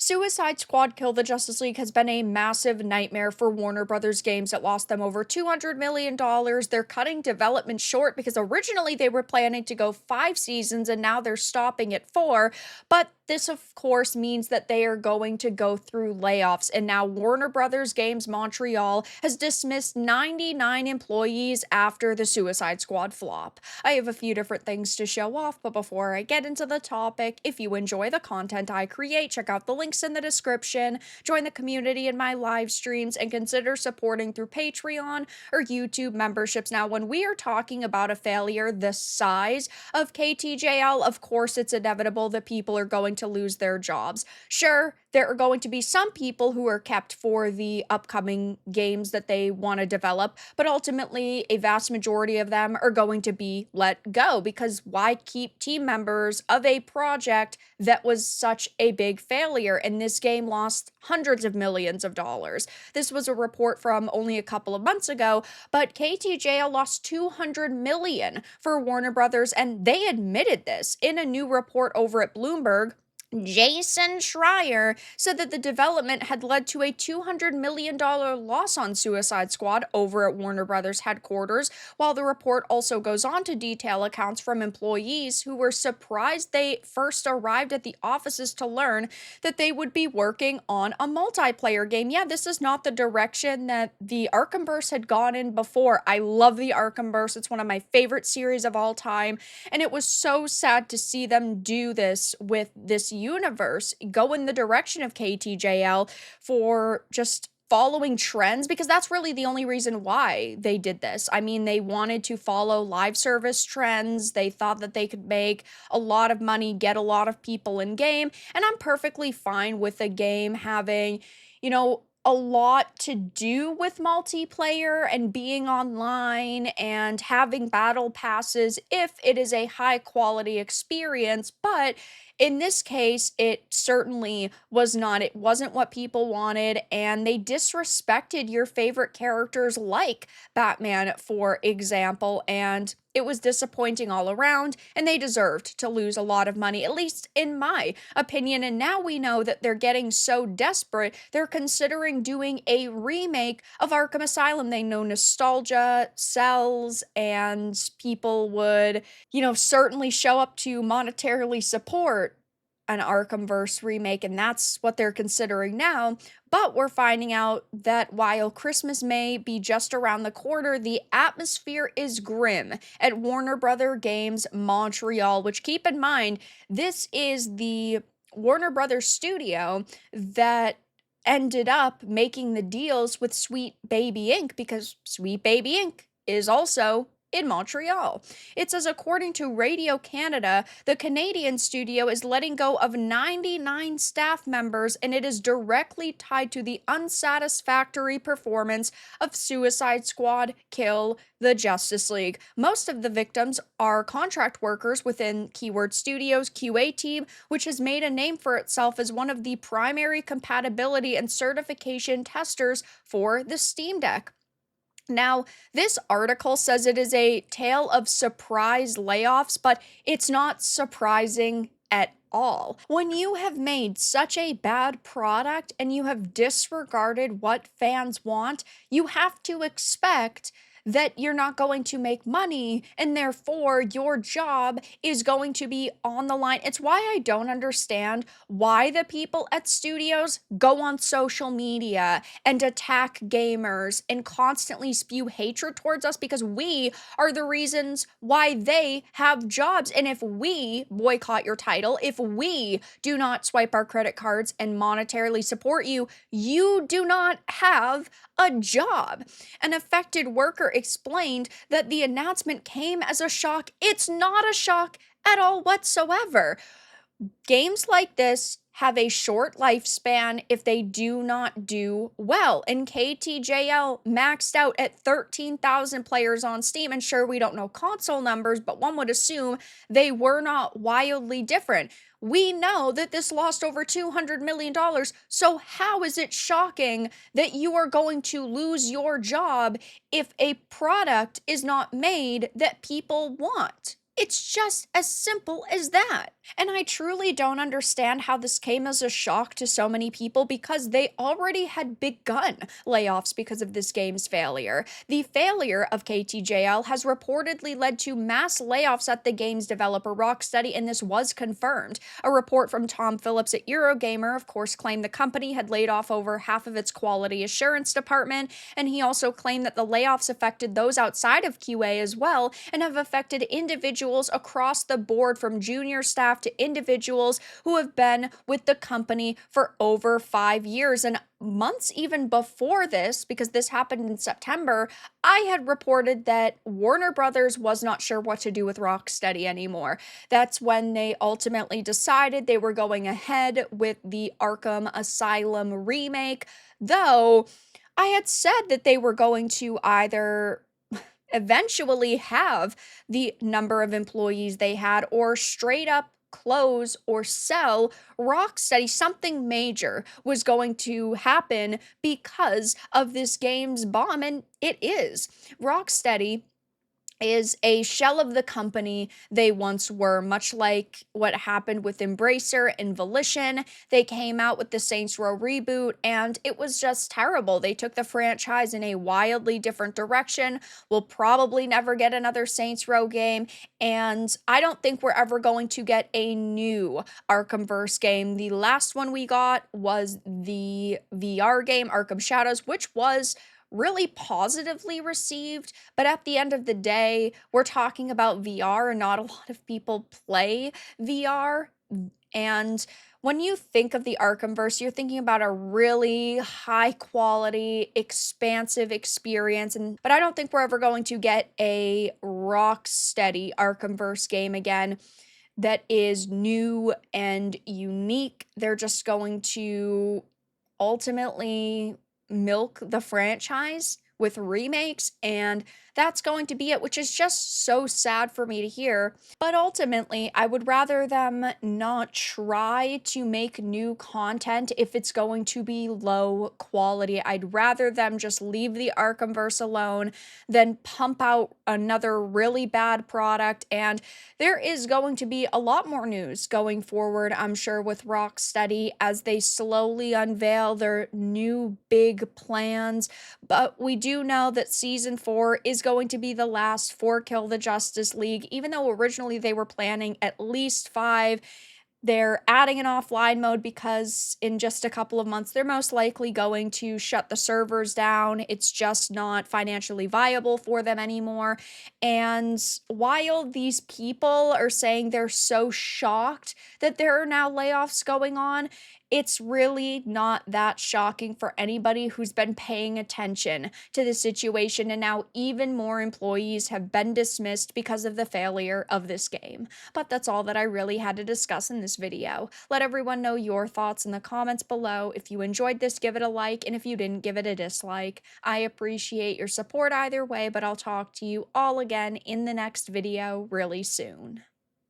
Suicide Squad Kill the Justice League has been a massive nightmare for Warner Brothers games. It lost them over $200 million. They're cutting development short because originally they were planning to go 5 seasons and now they're stopping at 4. But this, of course, means that they are going to go through layoffs. And now Warner Brothers Games Montreal has dismissed 99 employees after the Suicide Squad flop. I have a few different things to show off, but before I get into the topic, if you enjoy the content I create, check out the links in the description, join the community in my live streams, and consider supporting through Patreon or YouTube memberships. Now, when we are talking about a failure the size of KTJL, of course, it's inevitable that people are going to lose their jobs. Sure, there are going to be some people who are kept for the upcoming games that they want to develop, but ultimately, a vast majority of them are going to be let go because why keep team members of a project that was such a big failure? And this game lost hundreds of millions of dollars. This was a report from only a couple of months ago, but KTJL lost 200 million for Warner Brothers, and they admitted this in a new report over at Bloomberg. Jason Schreier said that the development had led to a $200 million loss on Suicide Squad over at Warner Brothers headquarters, while the report also goes on to detail accounts from employees who were surprised they first arrived at the offices to learn that they would be working on a multiplayer game. Yeah, this is not the direction that the Arkhamverse had gone in before. I love the Arkhamverse. It's one of my favorite series of all time, and it was so sad to see them do this with this universe, go in the direction of KTJL for just following trends, because that's really the only reason why they did this. I mean, they wanted to follow live service trends. They thought that they could make a lot of money, get a lot of people in game, and I'm perfectly fine with a game having, a lot to do with multiplayer and being online and having battle passes if it is a high quality experience. But in this case, it certainly was not. It wasn't what people wanted, and they disrespected your favorite characters like Batman, for example, and it was disappointing all around, and they deserved to lose a lot of money, at least in my opinion. And now we know that they're getting so desperate, they're considering doing a remake of Arkham Asylum. They know nostalgia sells, and people would, certainly show up to monetarily support an Arkhamverse remake, and that's what they're considering now. But we're finding out that while Christmas may be just around the corner, the atmosphere is grim at Warner Brother Games Montreal, which, keep in mind, this is the Warner Brothers studio that ended up making the deals with Sweet Baby Inc., because Sweet Baby Inc. is also in Montreal. It says, according to Radio Canada, the Canadian studio is letting go of 99 staff members, and it is directly tied to the unsatisfactory performance of Suicide Squad Kill the Justice League. Most of the victims are contract workers within Keyword Studios' QA team, which has made a name for itself as one of the primary compatibility and certification testers for the Steam Deck. Now, this article says it is a tale of surprise layoffs, but it's not surprising at all. When you have made such a bad product and you have disregarded what fans want, you have to expect that you're not going to make money, and therefore your job is going to be on the line. It's why I don't understand why the people at studios go on social media and attack gamers and constantly spew hatred towards us, because we are the reasons why they have jobs. And if we boycott your title, if we do not swipe our credit cards and monetarily support you, you do not have a job. An affected worker explained that the announcement came as a shock. It's not a shock at all whatsoever. Games like this have a short lifespan if they do not do well. And KTJL maxed out at 13,000 players on Steam. And sure, we don't know console numbers, but one would assume they were not wildly different. We know that this lost over $200 million, so how is it shocking that you are going to lose your job if a product is not made that people want? It's just as simple as that. And I truly don't understand how this came as a shock to so many people because they already had begun layoffs because of this game's failure. The failure of KTJL has reportedly led to mass layoffs at the game's developer Rocksteady, and this was confirmed. A report from Tom Phillips at Eurogamer, of course, claimed the company had laid off over half of its quality assurance department, and he also claimed that the layoffs affected those outside of QA as well and have affected individuals across the board from junior staff to individuals who have been with the company for over 5 years. And months even before this, because this happened in September, I had reported that Warner Brothers was not sure what to do with Rocksteady anymore. That's when they ultimately decided they were going ahead with the Arkham Asylum remake, though I had said that they were going to either eventually have the number of employees they had or straight up close or sell Rocksteady. Something major was going to happen because of this game's bomb, and it is. Rocksteady is a shell of the company they once were, much like what happened with Embracer and Volition. They came out with the Saints Row reboot, and it was just terrible. They took the franchise in a wildly different direction. We'll probably never get another Saints Row game, and I don't think we're ever going to get a new Arkhamverse game. The last one we got was the VR game, Arkham Shadows, which was really positively received, but at the end of the day, we're talking about VR and not a lot of people play VR. And when you think of the Arkhamverse, you're thinking about a really high quality, expansive experience. And but I don't think we're ever going to get a Rocksteady Arkhamverse game again that is new and unique. They're just going to ultimately milk the franchise with remakes, and that's going to be it, which is just so sad for me to hear. But ultimately, I would rather them not try to make new content if it's going to be low quality. I'd rather them just leave the Arkhamverse alone than pump out another really bad product. And there is going to be a lot more news going forward, I'm sure, with Rocksteady as they slowly unveil their new big plans. But we do know that season 4 is going to be the last for Kill the Justice League, even though originally they were planning at least 5. They're adding an offline mode because in just a couple of months, they're most likely going to shut the servers down. It's just not financially viable for them anymore. And while these people are saying they're so shocked that there are now layoffs going on, it's really not that shocking for anybody who's been paying attention to the situation. And now even more employees have been dismissed because of the failure of this game. But that's all that I really had to discuss in this video. Let everyone know your thoughts in the comments below. If you enjoyed this, give it a like, and if you didn't, give it a dislike. I appreciate your support either way, but I'll talk to you all again in the next video really soon.